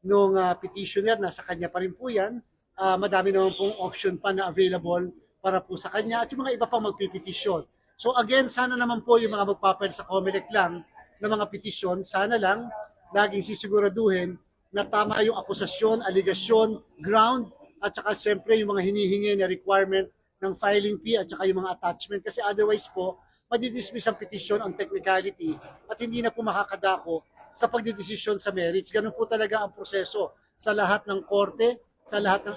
nung petitioner, nasa kanya pa rin po yan. Madami naman pong option pa na available para po sa kanya at yung mga iba pang magpipetisyon. So again, sana naman po yung mga magpapile sa COMELEC lang ng mga petisyon, sana lang laging sisiguraduhin na tama yung akusasyon, aligasyon, ground, at saka siyempre yung mga hinihingi na requirement ng filing fee at saka yung mga attachment. Kasi otherwise po, madidismiss ang petition on technicality at hindi na po makakadako sa pagdidesisyon sa merits. Ganun po talaga ang proseso sa lahat ng korte, sa lahat ng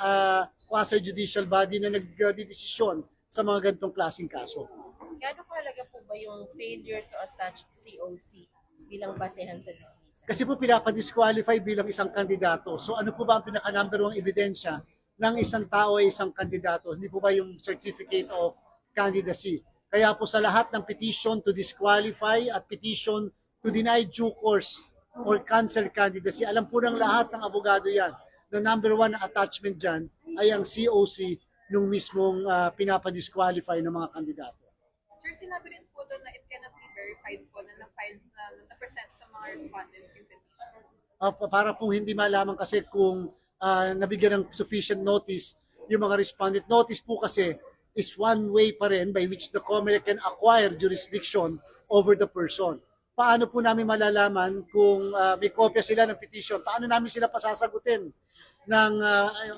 quasi-judicial body na nagdidesisyon sa mga ganitong klaseng kaso. Gaano kahalaga po ba yung failure to attach COC bilang basehan sa dismissal? Kasi po pinapadisqualify bilang isang kandidato. So ano po ba ang pinaka-number 1 ebidensya ng isang tao ay isang kandidato? Hindi po ba yung certificate of candidacy? Kaya po sa lahat ng petition to disqualify at petition to deny due course or cancel candidacy, alam po ng lahat ng abogado yan. The number 1 na attachment dyan ay ang COC nung mismong pinapadisqualify ng mga kandidato. Sir, sinabi rin po doon na it cannot be verified po na na-file na present sa mga respondents yung petition. Para po hindi malaman kasi kung nabigyan ng sufficient notice yung mga respondent. Notice po kasi is one way pa rin by which the COMELEC can acquire jurisdiction over the person. Paano po namin malalaman kung may kopya sila ng petition? Paano namin sila pasasagutin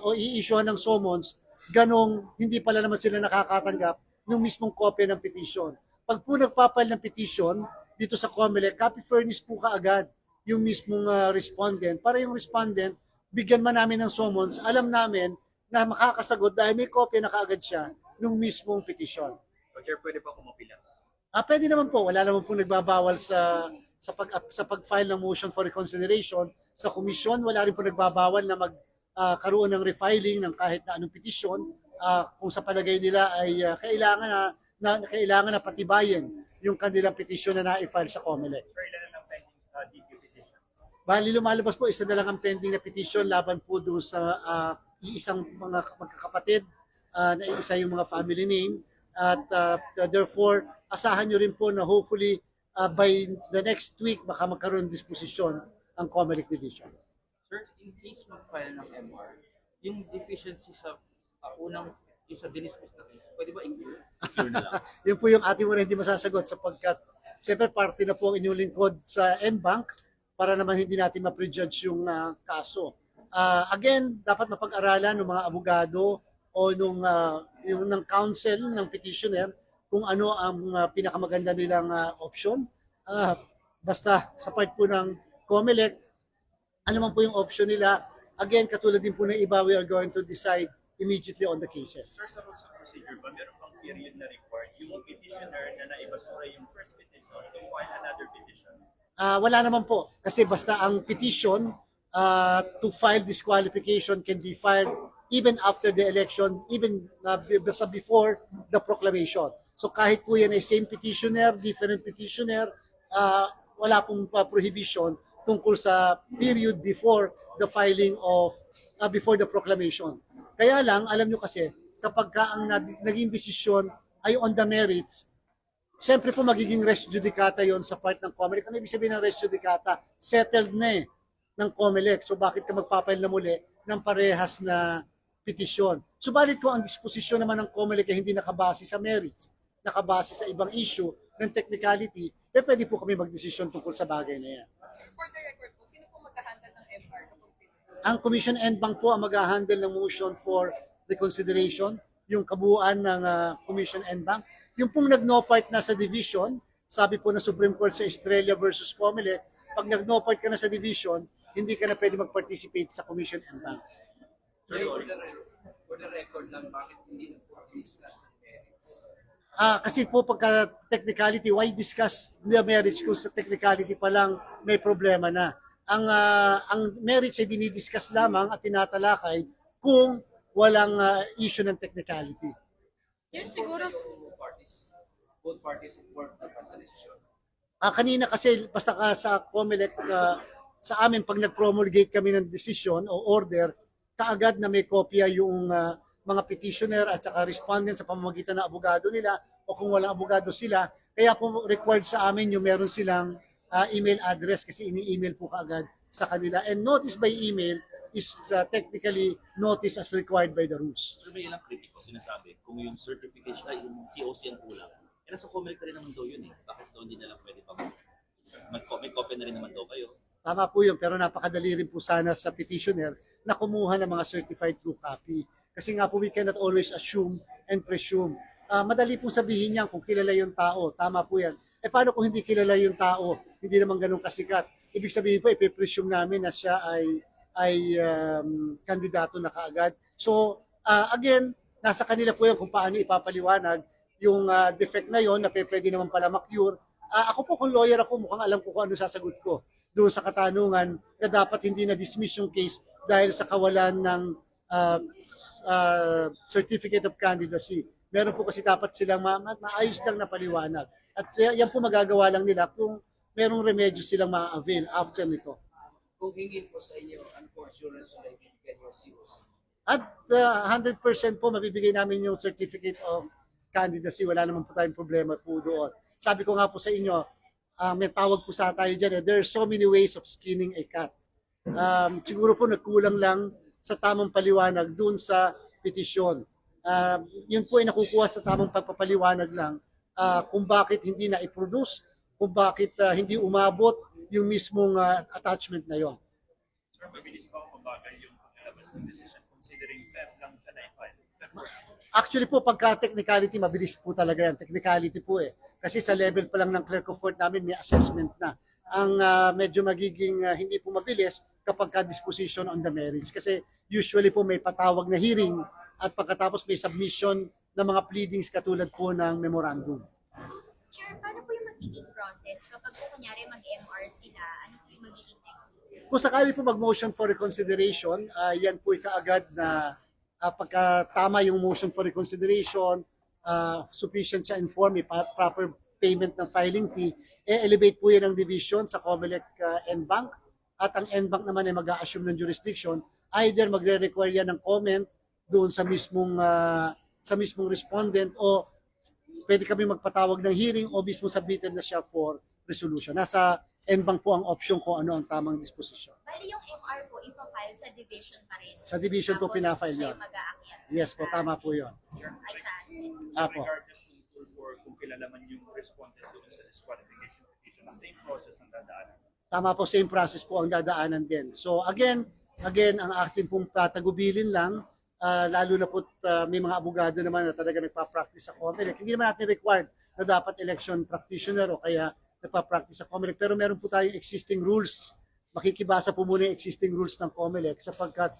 o i-issuehan ng summons ganong hindi pala naman sila nakakatanggap ng mismong kopya ng petition? Pag po nagpapal ng petition dito sa COMELEC, copy furnish po kaagad yung mismong respondent para yung respondent bigyan man namin ng summons, alam namin na makakasagot dahil may kopya na kaagad siya nung mismong petition. So, Chair, pwede pa kumapila? Pwede naman po. Wala naman po nagbabawal sa pag-file ng motion for reconsideration. Sa komisyon, wala rin po nagbabawal na magkaroon ng refiling ng kahit na anong petisyon kung sa palagay nila ay kailangan na patibayin yung kanilang petisyon na na-file sa COMELEC. Sir, ilan na ng pending DQ petition? Bali lumalabas po, isa na lang ang pending na petition laban po doon sa iisang mga magkakapatid na isa yung mga family name at therefore asahan nyo rin po na hopefully by the next week baka magkaroon disposisyon ang COMELEC division. Sir, in case mag-file ng MR, yung deficiency sa unang yung sa dinismiss na case, pwede ba i-cure? I-cure na lang. Yun po yung ating muna hindi masasagot sapagkat siyempre parte na po ang inyong lingkod sa NBank para naman hindi natin ma-prejudge yung kaso. Again, dapat mapag-aralan ng mga abogado o yung ng counsel ng petitioner kung ano ang pinakamaganda nilang option. Basta sa part po ng COMELEC, ano man po yung option nila. Again, katulad din po ng iba, we are going to decide immediately on the cases. Sir, sa rules of procedure ba, meron bang period na required yung petitioner na naibasura yung first petition to file another petition? Wala naman po. Kasi basta ang petition to file disqualification can be filed even after the election, even basta before the proclamation. So kahit po yan ay same petitioner, different petitioner, wala pong prohibition tungkol sa period before the filing of, before the proclamation. Kaya lang, alam nyo kasi, kapag ang naging desisyon ay on the merits, siyempre po magiging res judicata yon sa part ng COMELEC. Ano ibig sabihin ng res judicata? Settled na ng COMELEC. So bakit ka magpapile na muli ng parehas na petisyon? Subalit ko ang disposisyon naman ng COMELEC ay hindi nakabase sa merits, nakabase sa ibang issue ng technicality, pwede po kami magdesisyon tungkol sa bagay na yan. For the record po, sino po mag-handle ng MR kapag Ang Commission NBank po ang mag-handle ng motion for reconsideration, yung kabuuan ng Commission NBank. Yung pong nag-no part na sa division, sabi po ng Supreme Court sa Estrella versus COMELEC, pag nag-no part ka na sa division, hindi ka na pwede mag-participate sa Commission NBank. Sir, sorry. For the record lang, bakit hindi na po discuss ng merits? Kasi po pagka technicality, why discuss the merits kung sa technicality pa lang may problema na? Ang merits ay dinidiscuss lamang at tinatalakay kung walang issue ng technicality. Yun siguro, Both parties informed na sa decision. Kanina kasi basta ka sa COMELEC, sa amin pag nag-promulgate kami ng decision o order, kaagad na may kopya yung mga petitioner at saka respondent sa pamamagitan ng abogado nila o kung walang abogado sila. Kaya po required sa amin yung meron silang email address kasi ini-email po kaagad sa kanila. And notice by email is technically notice as required by the rules. Pero may ilang kritiko sinasabi, kung yung certification ay yung COC ang kulang, eh nasa COMELEC na rin naman daw yun eh. Bakit daw hindi na lang pwede pang may copy na rin naman daw kayo? Tama po yun, pero napakadali rin po sana sa petitioner na kumuha ng mga certified true copy. Kasi nga po, we cannot always assume and presume. Madali pong sabihin niyan kung kilala yung tao. Tama po yan. Eh paano kung hindi kilala yung tao? Hindi naman ganun kasikat. Ibig sabihin po, ipipresume namin na siya ay kandidato na kaagad. So, again, nasa kanila po yan kung paano ipapaliwanag yung defect na yon na pwede naman pala ma-cure. Ako po kung lawyer ako, mukhang alam ko kung ano sasagot ko doon sa katanungan na dapat hindi na-dismiss yung case dahil sa kawalan ng certificate of candidacy. Meron po kasi dapat silang maayos lang na paliwanag. At yan po magagawa lang nila kung merong remedyo silang ma-avail after nito. Kung hingin po sa inyo, ano po assurance na ibibigyan yung COC? At 100% po mabibigay namin yung certificate of candidacy. Wala naman po tayong problema po doon. Sabi ko nga po sa inyo, may tawag po sa tayo dyan. There are so many ways of skinning a cat. Siguro po nagkulang lang sa tamang paliwanag doon sa petisyon. Yun po ay nakukuha sa tamang pagpapaliwanag lang kung bakit hindi na i-produce, kung bakit hindi umabot yung mismong attachment na yon. Sir, mabilis pa ako mabagal yung paglalabas ng decision considering Feb lang siya na-file. Actually po, pagka technicality, mabilis po talaga yan. Technicality po eh. Kasi sa level pa lang ng clerk of court namin, may assessment na. Ang medyo magiging hindi po mabilis kapag ka-disposition on the merits. Kasi usually po may patawag na hearing at pagkatapos may submission ng mga pleadings katulad po ng memorandum. So, Chair, paano po yung magiging process kapag po kunyari mag-MR sila? Ano po yung magiging next? Kung sakali po mag-motion for reconsideration, yan po kaagad na pagka tama yung motion for reconsideration, sufficient siya in form, proper payment ng filing fee, elevate po yan ang division sa COMELEC NBank at ang NBank naman ay mag-a-assume ng jurisdiction. Either magre-require yan ng comment doon sa mismong respondent o pwede kami magpatawag ng hearing o mismo submitted na siya for resolution. Nasa NBank po ang option kung ano ang tamang disposisyon. Bali yung MR po, ipa-file sa division pa rin. Sa division po Tapos, pinafile siya yun. yung mag-aakyat. Yes po, tama po yun. Ay, sa asin. Apo. Regardless for kung kilala man yung respondent doon sa disqualification petition, same process ang dadaanan. Tama po, same process po ang dadaanan din. So again, ang ating pong tagubilin lang, lalo na po may mga abogado naman na talaga nagpa-practice sa COMELEC. Hindi naman natin required na dapat election practitioner o kaya nagpa-practice sa COMELEC. Pero meron po tayong existing rules. Makikibasa po muna yung existing rules ng COMELEC sapagkat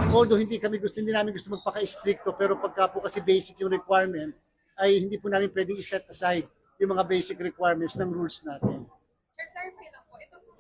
although hindi namin gusto magpaka-stricto, pero pagka po kasi basic yung requirement, ay hindi po namin pwedeng i-set aside yung mga basic requirements ng rules natin. Sir, clarify lang